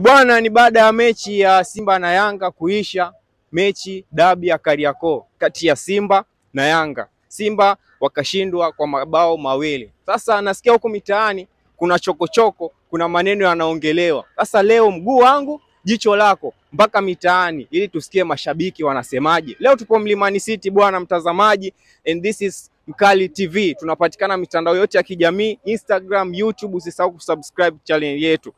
Bwana, ni baada ya mechi ya Simba na Yanga kuisha, mechi dabi ya Kariakoo kati ya Simba na Yanga. Simba wakashindwa kwa mabao mawili. Sasa nasikia huko mitaani kuna chokochoko, kuna maneno yanaongelewa. Sasa leo mguu wangu jicho lako mpaka mitaani ili tusikie mashabiki wanasemaje. Leo tupo Mlimani City bwana mtazamaji, and this is Mkali TV. Tunapatikana mitandao yote ya kijamii, Instagram, YouTube, usisahau kusubscribe channel yetu.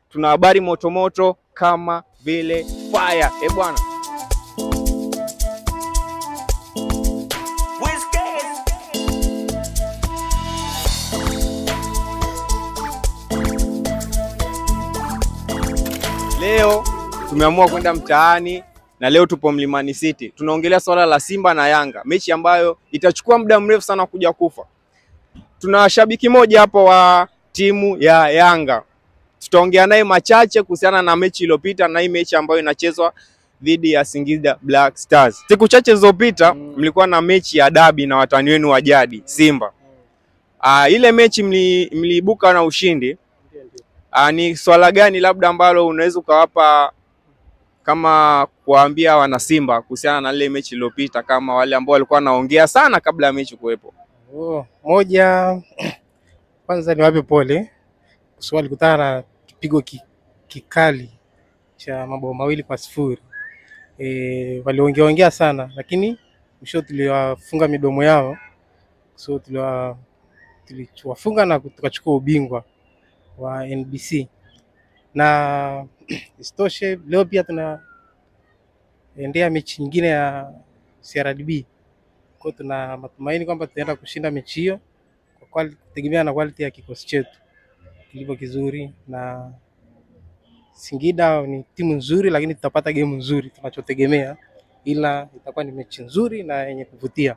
Tuna habari motomoto kama vile fire. Bwana. Leo tumeamua kwenda mtaani na leo tupo Mlimani City. Tunaongelea swala la Simba na Yanga, mechi ambayo itachukua muda mrefu sana kuja kufa. Tuna shabiki moja hapo wa timu ya Yanga. Tutaongea naye machache kuhusiana na mechi iliyopita na hii mechi ambayo inachezwa dhidi ya Singida Black Stars. Siku chache zilizopita mlikuwa na mechi ya dabi na watani wenu wa jadi Simba. Ile mechi mliibuka na ushindi. Ni swala gani labda ambalo unaweza ukawapa kama kuambia wana Simba kuhusiana na ile mechi iliyopita, kama wale ambao walikuwa wanaongea sana kabla ya mechi kuwepo? Moja, kwanza niwape pole kwa sababu walikutana na kipigo kikali cha mabao 2-0. Waliongea sana lakini mwisho tuliwafunga midomo yao. So tuliwafunga na tukachukua ubingwa wa NBC. Na istoshe leo pia tunaendea mechi nyingine ya CRDB. Kwa tuna matumaini kwamba tutaenda kushinda mechi hiyo kwa kutegemea na quality ya kikosi chetu kilivyo kizuri. Na Singida ni timu nzuri lakini tutapata game nzuri tunachotegemea, ila itakuwa ni mechi nzuri na yenye kuvutia.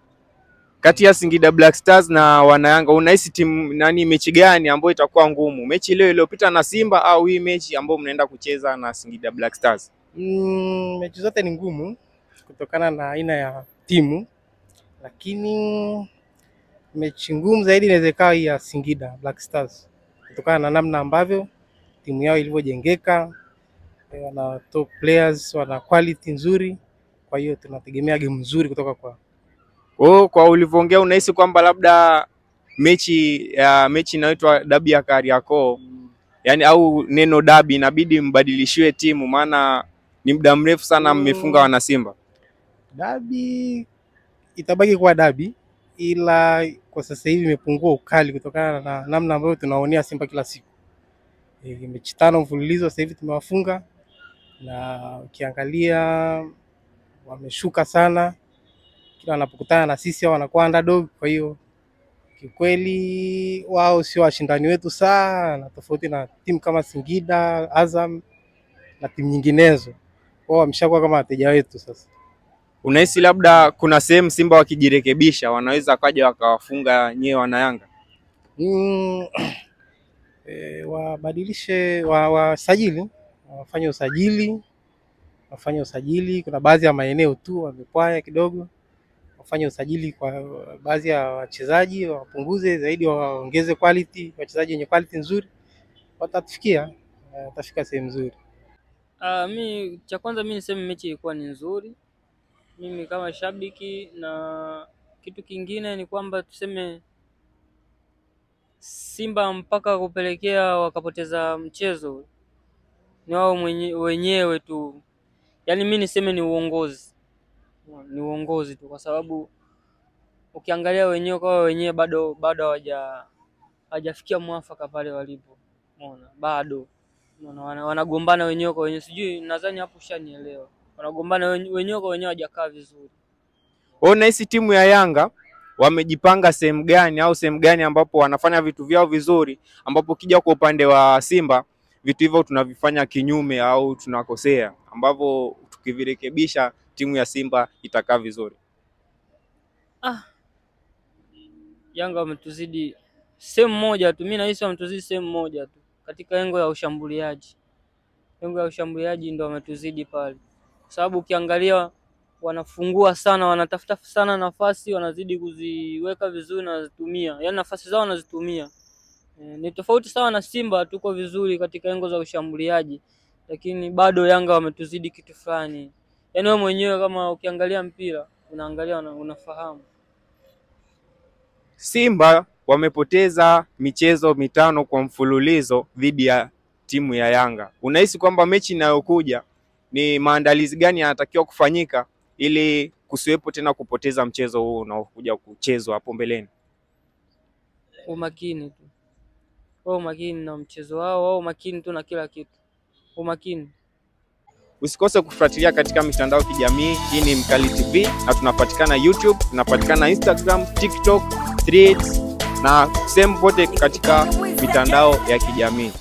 Kati ya Singida Black Stars na Wanayanga, unahisi timu nani, mechi gani ambayo itakuwa ngumu? Mechi ile iliyopita na Simba au hii mechi ambayo mnaenda kucheza na Singida Black Stars? Mechi zote ni ngumu kutokana na aina ya timu, lakini mechi ngumu zaidi inaweza kuwa ya Singida Black Stars kutokana na namna ambavyo timu yao ilivyojengeka. Wana top players, wana quality nzuri, kwa hiyo tunategemea game nzuri kutoka kwa Kwa ulivyoongea unahisi kwamba labda mechi inaitwa dabi ya Kariakoo, yani au neno dabi inabidi mbadilishiwe timu, maana ni muda mrefu sana mmefunga wana Simba? Dabi itabaki kuwa dabi, ila kwa sasa hivi imepungua ukali kutokana na namna ambayo tunaonea Simba kila siku. Mechi 5 mfululizo sasa hivi tumewafunga, na ukiangalia wameshuka sana. Kila wanapokutana na sisi wanakuwa underdog, kwa hiyo kikweli wao sio washindani wetu sana, tofauti na timu kama Singida, Azam na timu nyinginezo. Wao wameshakuwa kama wateja wetu sasa. Unahisi labda kuna sehemu Simba wakijirekebisha wanaweza kaja wakawafunga nyewe wana Yanga? Wabadilishe, wasajili, wafanye usajili. Kuna baadhi ya maeneo tu wamepwaya kidogo, wafanye usajili kwa baadhi ya wachezaji, wapunguze zaidi, waongeze quality, wachezaji wenye quality nzuri, watafika sehemu nzuri. Mimi cha kwanza mimi niseme mechi ilikuwa ni nzuri mimi kama shabiki, na kitu kingine ni kwamba tuseme Simba mpaka kupelekea wakapoteza mchezo ni wao wenyewe tu. Yaani mimi niseme ni uongozi. Ni uongozi tu, kwa sababu ukiangalia wenyewe kwa wenyewe bado hawajafikia mwafaka pale walipo. Unaona? Bado wanagombana wenyewe kwa wenyewe. Sijui, nadhani hapo ushanielewa. Wanagombana wenyewe kwa wenyewe, hawajakaa vizuri. Unahisi timu ya Yanga wamejipanga sehemu gani au sehemu gani ambapo wanafanya vitu vyao vizuri, ambapo kija kwa upande wa Simba vitu hivyo tunavifanya kinyume au tunakosea, ambapo tukivirekebisha timu ya Simba itakaa vizuri? Yanga wametuzidi sehemu moja tu. Mimi nahisi wametuzidi sehemu moja tu, katika engo ya ushambuliaji. Engo ya ushambuliaji ndio wametuzidi pale, kwa sababu ukiangalia wanafungua sana, wanatafuta sana nafasi, wanazidi kuziweka vizuri na wazitumia. Yaani nafasi zao wanazitumia. Ni tofauti sawa na Simba, tuko vizuri katika engo za ushambuliaji, lakini bado Yanga wametuzidi kitu fulani. Yaani wewe mwenyewe kama ukiangalia mpira unaangalia unafahamu. Simba wamepoteza michezo 5 kwa mfululizo dhidi ya timu ya Yanga. Unahisi kwamba mechi inayokuja ni maandalizi gani yanatakiwa kufanyika ili kusiwepo tena kupoteza mchezo huu unaokuja kuchezwa hapo mbeleni? Umakini tu. Umakini na mchezo wao, umakini tu na kila kitu. Umakini. Usikose kufuatilia katika mitandao ya kijamii. Hii ni Mkali TV na tunapatikana YouTube, tunapatikana Instagram, TikTok, Threads na sehemu pote katika mitandao ya kijamii.